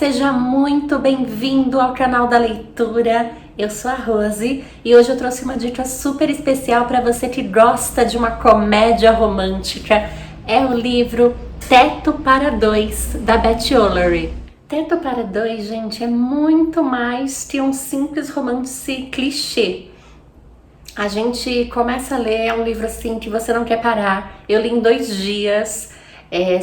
seja muito bem-vindo ao canal da leitura. Eu sou a Rose e hoje eu trouxe uma dica super especial para você que gosta de uma comédia romântica. É o livro Teto para Dois, da Beth Olery. Teto para Dois, gente, é muito mais que um simples romance clichê. A gente começa a ler, é um livro assim que você não quer parar. Eu li em 2 dias,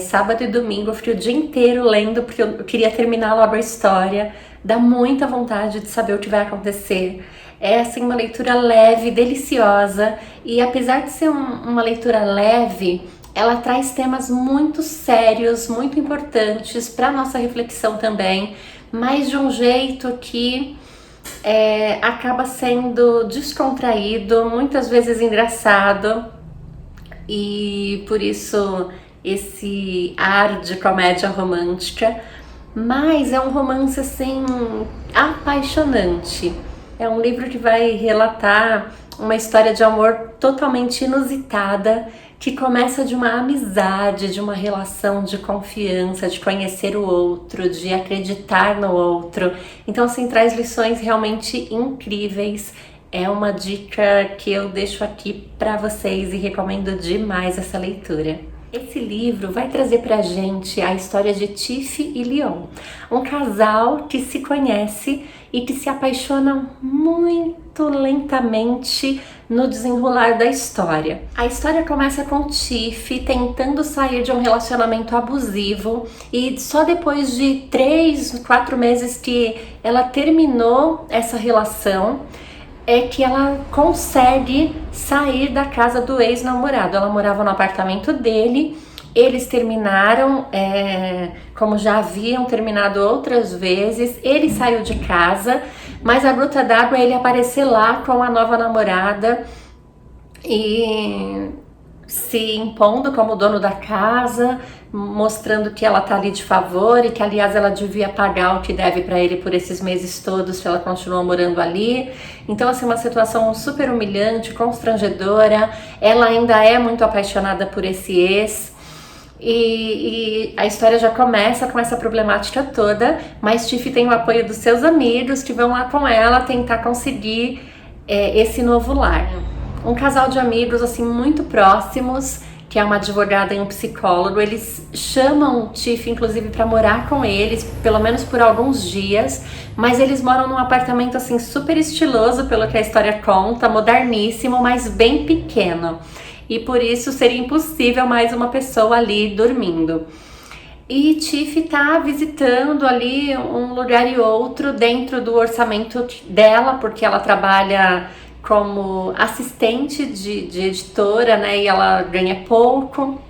sábado e domingo, eu fiquei o dia inteiro lendo porque eu queria terminar logo a história. Dá muita vontade de saber o que vai acontecer. É assim uma leitura leve, deliciosa, e apesar de ser uma leitura leve, ela traz temas muito sérios, muito importantes para nossa reflexão também, mas de um jeito que acaba sendo descontraído, muitas vezes engraçado, e por isso esse ar de comédia romântica. Mas é um romance assim apaixonante. É um livro que vai relatar uma história de amor totalmente inusitada, que começa de uma amizade, de uma relação de confiança, de conhecer o outro, de acreditar no outro. Então assim, traz lições realmente incríveis. É uma dica que eu deixo aqui para vocês e recomendo demais essa leitura. Esse livro vai trazer pra gente a história de Tiff e Leon, um casal que se conhece e que se apaixonam muito lentamente no desenrolar da história. A história começa com Tiff tentando sair de um relacionamento abusivo e só depois de 3, 4 meses que ela terminou essa relação, é que ela consegue sair da casa do ex-namorado. Ela morava no apartamento dele, eles terminaram, como já haviam terminado outras vezes. Ele saiu de casa, mas a gota d'água é ele aparecer lá com a nova namorada e se impondo como dono da casa, mostrando que ela tá ali de favor e que, aliás, ela devia pagar o que deve para ele por esses meses todos que ela continuou morando ali. Então, assim, uma situação super humilhante, constrangedora. Ela ainda é muito apaixonada por esse ex. E a história já começa com essa problemática toda, mas Tiff tem o apoio dos seus amigos que vão lá com ela tentar conseguir esse novo lar. Um casal de amigos assim muito próximos, que é uma advogada e um psicólogo, eles chamam Tiff inclusive para morar com eles, pelo menos por alguns dias, mas eles moram num apartamento assim super estiloso, pelo que a história conta, moderníssimo, mas bem pequeno. E por isso seria impossível mais uma pessoa ali dormindo. E Tiff tá visitando ali um lugar e outro dentro do orçamento dela, porque ela trabalha como assistente de editora, né? E ela ganha pouco.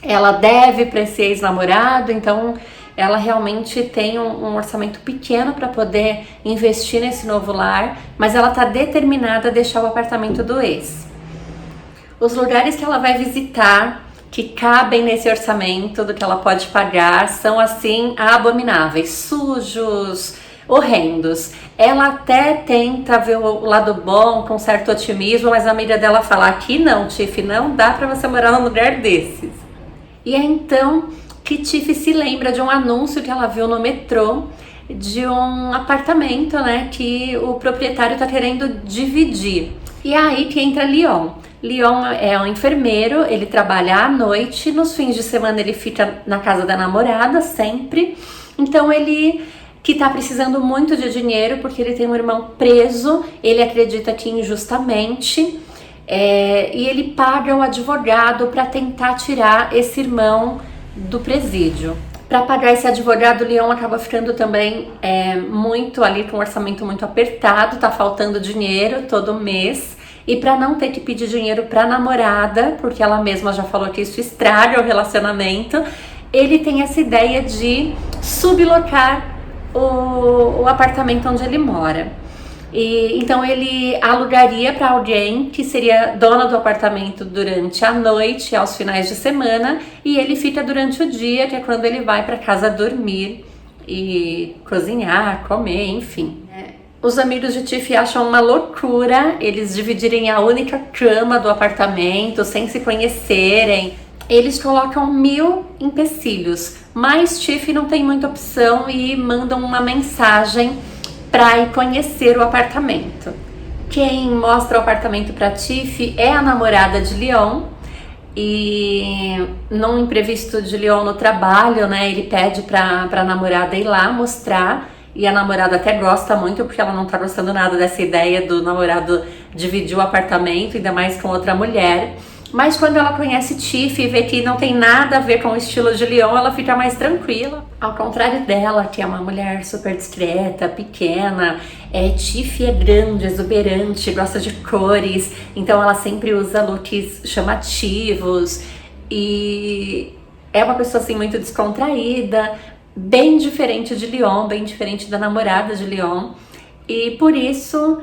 Ela deve para esse ex-namorado, então ela realmente tem um orçamento pequeno para poder investir nesse novo lar, mas ela tá determinada a deixar o apartamento do ex. Os lugares que ela vai visitar, que cabem nesse orçamento do que ela pode pagar, são assim abomináveis, sujos, horrendos. Ela até tenta ver o lado bom com certo otimismo, mas a amiga dela fala: aqui não, Tiff, não dá pra você morar num lugar desses. E é então que Tiff se lembra de um anúncio que ela viu no metrô de um apartamento, né, que o proprietário tá querendo dividir. E é aí que entra Leon. Leon é um enfermeiro, ele trabalha à noite, nos fins de semana ele fica na casa da namorada sempre. Então ele, que tá precisando muito de dinheiro porque ele tem um irmão preso, ele acredita que injustamente, e ele paga um advogado para tentar tirar esse irmão do presídio. Para pagar esse advogado, o Leon acaba ficando também muito ali com um orçamento muito apertado, tá faltando dinheiro todo mês. E para não ter que pedir dinheiro para a namorada, porque ela mesma já falou que isso estraga o relacionamento, ele tem essa ideia de sublocar o apartamento onde ele mora. E então ele alugaria para alguém que seria dona do apartamento durante a noite, aos finais de semana, e ele fica durante o dia, que é quando ele vai para casa dormir e cozinhar, comer, enfim. Os amigos de Tiff acham uma loucura eles dividirem a única cama do apartamento sem se conhecerem. Eles colocam 1000 empecilhos, mas Tiff não tem muita opção e mandam uma mensagem para ir conhecer o apartamento. Quem mostra o apartamento para Tiff é a namorada de Leon, e num imprevisto de Leon no trabalho, né, ele pede para a namorada ir lá mostrar, e a namorada até gosta muito, porque ela não tá gostando nada dessa ideia do namorado dividir o apartamento, ainda mais com outra mulher. Mas quando ela conhece Tiff e vê que não tem nada a ver com o estilo de Leon, ela fica mais tranquila. Ao contrário dela, que é uma mulher super discreta, pequena, Tiff é grande, exuberante, gosta de cores, então ela sempre usa looks chamativos e é uma pessoa assim muito descontraída, bem diferente de Leon, bem diferente da namorada de Leon, e por isso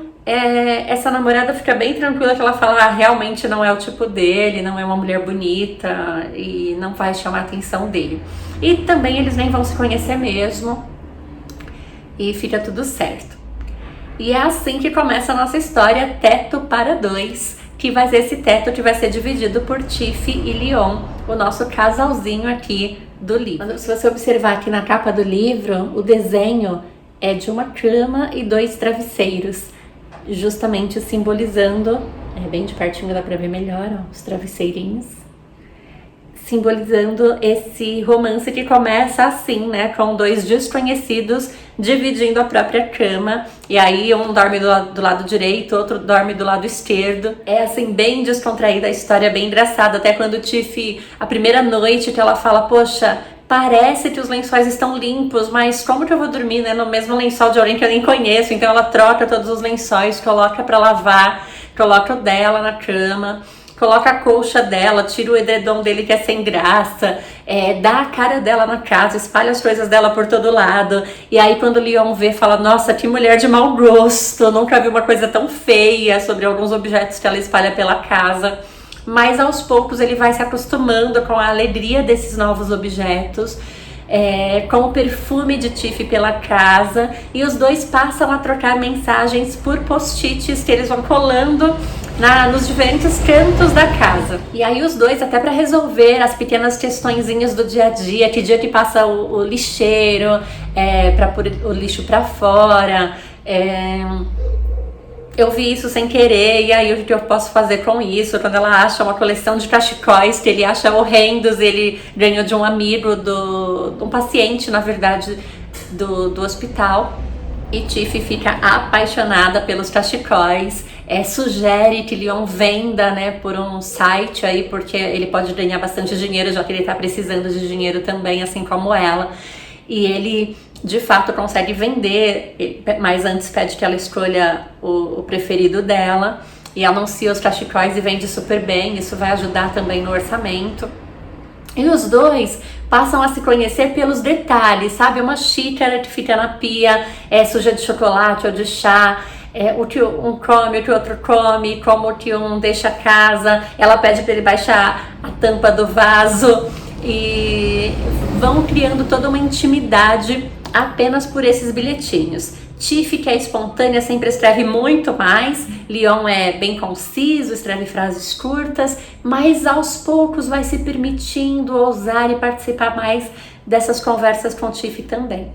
essa namorada fica bem tranquila, que ela fala, realmente não é o tipo dele, não é uma mulher bonita e não vai chamar a atenção dele. E também eles nem vão se conhecer mesmo e fica tudo certo. E é assim que começa a nossa história, Teto para Dois, que vai ser esse teto que vai ser dividido por Tiff e Leon, o nosso casalzinho aqui do livro. Se você observar aqui na capa do livro, o desenho é de uma cama e 2 travesseiros, justamente simbolizando, bem de pertinho dá pra ver melhor, ó, os travesseirinhos, simbolizando esse romance que começa assim, né, com 2 desconhecidos dividindo a própria cama, e aí um dorme do lado direito, outro dorme do lado esquerdo. É assim, bem descontraída a história, bem engraçada, até quando Tiff, a primeira noite que ela fala, poxa, parece que os lençóis estão limpos, mas como que eu vou dormir, né, no mesmo lençol de alguém que eu nem conheço? Então ela troca todos os lençóis, coloca pra lavar, coloca o dela na cama, coloca a colcha dela, tira o edredom dele que é sem graça, dá a cara dela na casa, espalha as coisas dela por todo lado. E aí quando o Leon vê, fala, nossa, que mulher de mau gosto, eu nunca vi uma coisa tão feia, sobre alguns objetos que ela espalha pela casa. Mas aos poucos ele vai se acostumando com a alegria desses novos objetos, com o perfume de Tiff pela casa, e os dois passam a trocar mensagens por post-its que eles vão colando nos diferentes cantos da casa. E aí os dois, até para resolver as pequenas questõezinhas do dia a dia, que dia que passa o lixeiro, para pôr o lixo para fora, eu vi isso sem querer, e aí o que eu posso fazer com isso? Quando ela acha uma coleção de cachecóis que ele acha horrendos, ele ganhou de um amigo, de um paciente, na verdade, do hospital. E Tiff fica apaixonada pelos cachecóis, sugere que Leon venda, né, por um site aí, porque ele pode ganhar bastante dinheiro, já que ele tá precisando de dinheiro também, assim como ela. E ele, de fato, consegue vender, mas antes pede que ela escolha o preferido dela, e anuncia os cachecóis e vende super bem. Isso vai ajudar também no orçamento. E os dois passam a se conhecer pelos detalhes, sabe? Uma xícara que fica na pia, suja de chocolate ou de chá, o que um come, o que o outro come, como que um deixa a casa. Ela pede para ele baixar a tampa do vaso, e vão criando toda uma intimidade apenas por esses bilhetinhos. Tiff, que é espontânea, sempre escreve muito mais. Leon é bem conciso, escreve frases curtas, mas aos poucos vai se permitindo ousar e participar mais dessas conversas com Tiff também.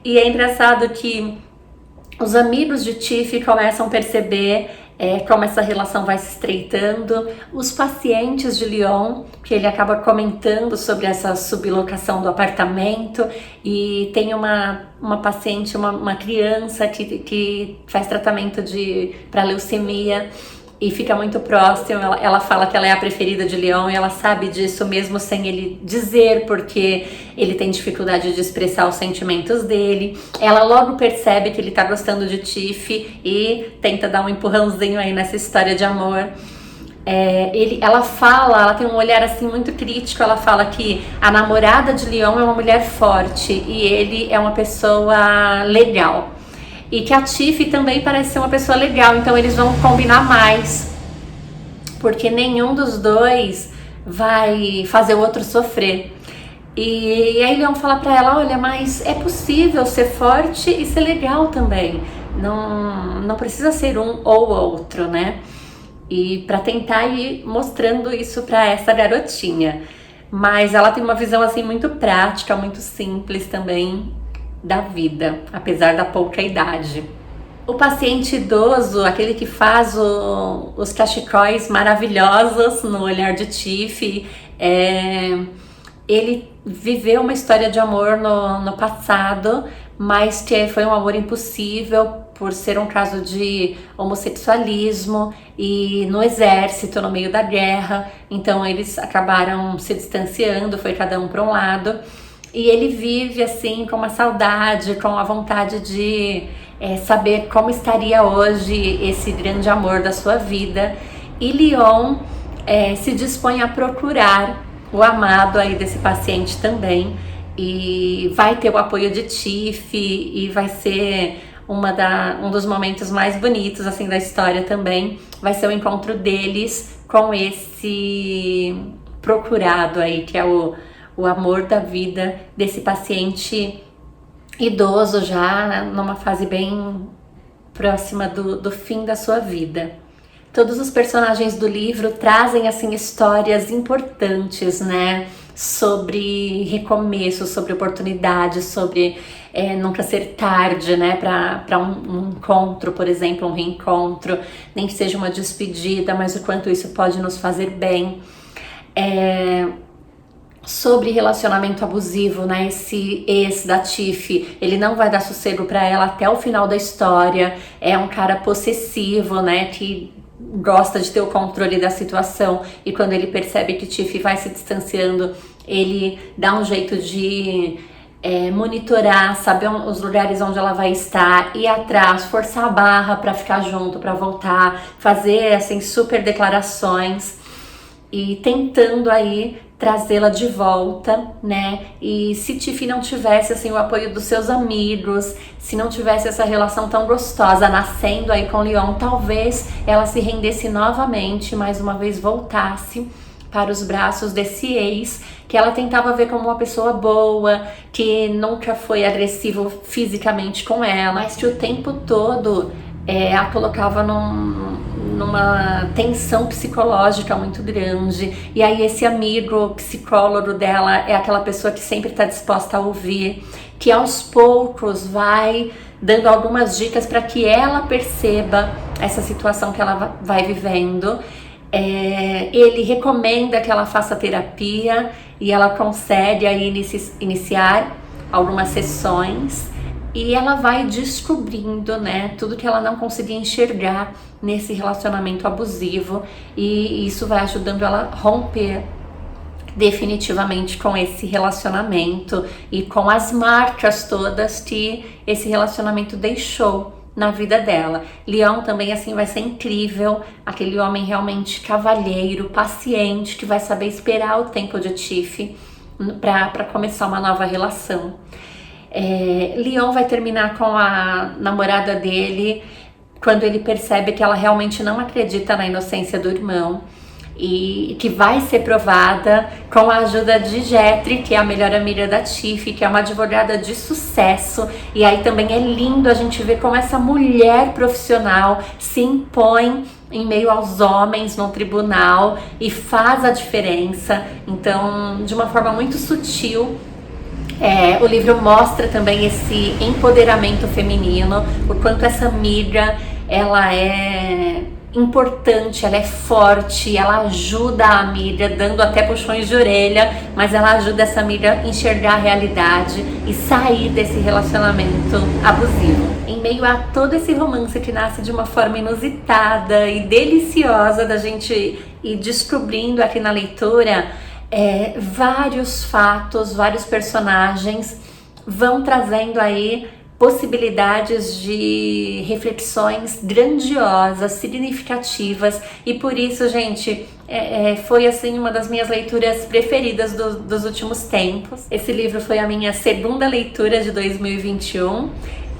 E é engraçado que os amigos de Tiff começam a perceber como essa relação vai se estreitando. Os pacientes de Leon, que ele acaba comentando sobre essa sublocação do apartamento, e tem uma paciente, uma criança que faz tratamento para leucemia e fica muito próximo. Ela fala que ela é a preferida de Leon, e ela sabe disso mesmo sem ele dizer, porque ele tem dificuldade de expressar os sentimentos dele. Ela logo percebe que ele tá gostando de Tiff e tenta dar um empurrãozinho aí nessa história de amor. Ela tem um olhar assim muito crítico. Ela fala que a namorada de Leon é uma mulher forte e ele é uma pessoa legal, e que a Tiff também parece ser uma pessoa legal, então eles vão combinar mais, porque nenhum dos dois vai fazer o outro sofrer. E aí Leon fala pra ela, olha, mas é possível ser forte e ser legal também, não precisa ser um ou outro, né? E pra tentar ir mostrando isso pra essa garotinha. mas ela tem uma visão assim muito prática, muito simples também da vida, apesar da pouca idade. O paciente idoso, aquele que faz os cachecóis maravilhosos no olhar de Tiff, ele viveu uma história de amor no passado, mas que foi um amor impossível por ser um caso de homossexualismo e no exército, no meio da guerra. Então eles acabaram se distanciando, foi cada um para um lado. E ele vive assim com uma saudade, com a vontade de saber como estaria hoje esse grande amor da sua vida. E Leon se dispõe a procurar o amado aí desse paciente também, e vai ter o apoio de Tiff, e vai ser um dos momentos mais bonitos assim da história também, vai ser o encontro deles com esse procurado aí, que é o amor da vida desse paciente idoso já, né, numa fase bem próxima do fim da sua vida. Todos os personagens do livro trazem assim histórias importantes, né? Sobre recomeço, sobre oportunidade, sobre nunca ser tarde, né? Para um encontro, por exemplo, um reencontro, nem que seja uma despedida, mas o quanto isso pode nos fazer bem. Sobre relacionamento abusivo, né? Esse ex da Tiff, ele não vai dar sossego para ela até o final da história. É um cara possessivo, né? Que gosta de ter o controle da situação, e quando ele percebe que Tiff vai se distanciando, ele dá um jeito de monitorar, saber os lugares onde ela vai estar, ir atrás, forçar a barra para ficar junto, para voltar, fazer assim super declarações e tentando aí trazê-la de volta, né? E se Tiff não tivesse assim o apoio dos seus amigos, se não tivesse essa relação tão gostosa nascendo aí com Leon, talvez ela se rendesse novamente, mais uma vez voltasse para os braços desse ex, que ela tentava ver como uma pessoa boa, que nunca foi agressivo fisicamente com ela, mas que o tempo todo a colocava numa tensão psicológica muito grande. E aí esse amigo psicólogo dela é aquela pessoa que sempre está disposta a ouvir, que aos poucos vai dando algumas dicas para que ela perceba essa situação que ela vai vivendo. Ele recomenda que ela faça terapia e ela consegue aí iniciar algumas sessões, e ela vai descobrindo, né, tudo que ela não conseguia enxergar nesse relacionamento abusivo, e isso vai ajudando ela a romper definitivamente com esse relacionamento e com as marcas todas que esse relacionamento deixou na vida dela. Leon também assim vai ser incrível, aquele homem realmente cavalheiro, paciente, que vai saber esperar o tempo de Tiff para começar uma nova relação. Leon vai terminar com a namorada dele quando ele percebe que ela realmente não acredita na inocência do irmão, e que vai ser provada com a ajuda de Jetri, que é a melhor amiga da Tiff, que é uma advogada de sucesso. E aí também é lindo a gente ver como essa mulher profissional se impõe em meio aos homens no tribunal e faz a diferença. Então, de uma forma muito sutil, o livro mostra também esse empoderamento feminino, o quanto essa amiga, ela é importante, ela é forte, ela ajuda a amiga, dando até puxões de orelha, mas ela ajuda essa amiga a enxergar a realidade e sair desse relacionamento abusivo. Em meio a todo esse romance que nasce de uma forma inusitada e deliciosa da gente ir descobrindo aqui na leitura, vários fatos, vários personagens vão trazendo aí possibilidades de reflexões grandiosas, significativas, e por isso, gente, foi assim uma das minhas leituras preferidas dos últimos tempos. Esse livro foi a minha segunda leitura de 2021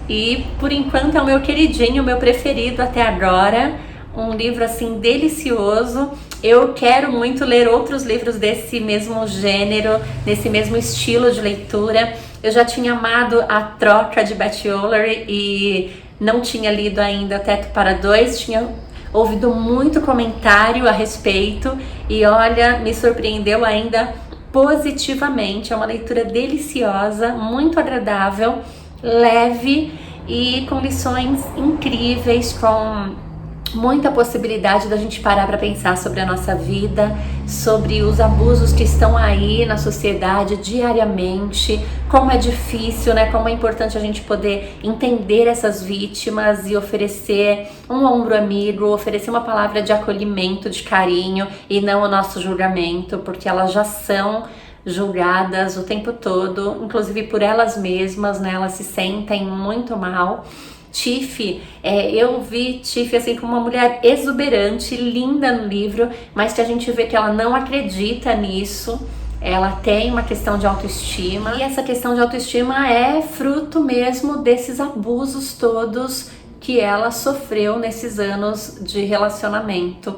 e por enquanto é o meu queridinho, o meu preferido até agora. Um livro assim delicioso. Eu quero muito ler outros livros desse mesmo gênero, desse mesmo estilo de leitura. Eu já tinha amado A Troca de Beth O'Leary e não tinha lido ainda Teto para Dois, tinha ouvido muito comentário a respeito e olha, me surpreendeu ainda positivamente. É uma leitura deliciosa, muito agradável, leve e com lições incríveis, com muita possibilidade da gente parar para pensar sobre a nossa vida, sobre os abusos que estão aí na sociedade diariamente, como é difícil, né? Como é importante a gente poder entender essas vítimas e oferecer um ombro amigo, oferecer uma palavra de acolhimento, de carinho e não o nosso julgamento, porque elas já são julgadas o tempo todo, inclusive por elas mesmas, né? Elas se sentem muito mal. Tiff, eu vi Tiff assim como uma mulher exuberante, linda no livro, mas que a gente vê que ela não acredita nisso. Ela tem uma questão de autoestima e essa questão de autoestima é fruto mesmo desses abusos todos que ela sofreu nesses anos de relacionamento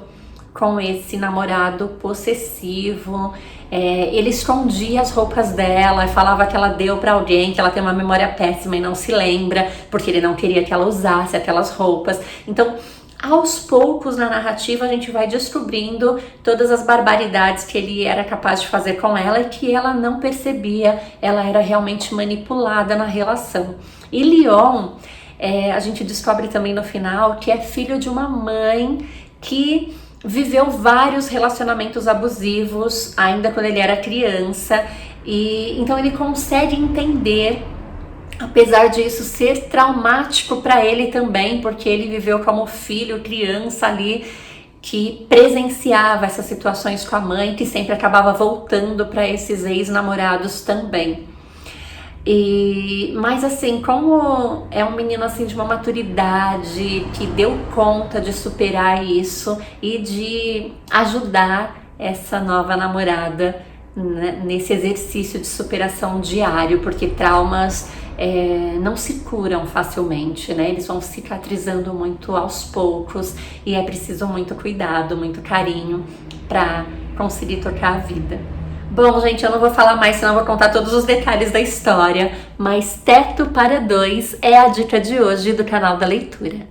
com esse namorado possessivo. Ele escondia as roupas dela, falava que ela deu pra alguém, que ela tem uma memória péssima e não se lembra, porque ele não queria que ela usasse aquelas roupas. Então, aos poucos na narrativa a gente vai descobrindo todas as barbaridades que ele era capaz de fazer com ela e que ela não percebia, ela era realmente manipulada na relação. E Leon, a gente descobre também no final que é filho de uma mãe que viveu vários relacionamentos abusivos ainda quando ele era criança, e então ele consegue entender, apesar disso ser traumático para ele também, porque ele viveu como filho, criança ali, que presenciava essas situações com a mãe, que sempre acabava voltando para esses ex-namorados também. Mas assim, como é um menino assim de uma maturidade, que deu conta de superar isso e de ajudar essa nova namorada, né, nesse exercício de superação diário, porque traumas não se curam facilmente, né? Eles vão cicatrizando muito aos poucos e é preciso muito cuidado, muito carinho para conseguir tocar a vida. Bom, gente, eu não vou falar mais, senão eu vou contar todos os detalhes da história, mas Teto para Dois é a dica de hoje do canal da leitura.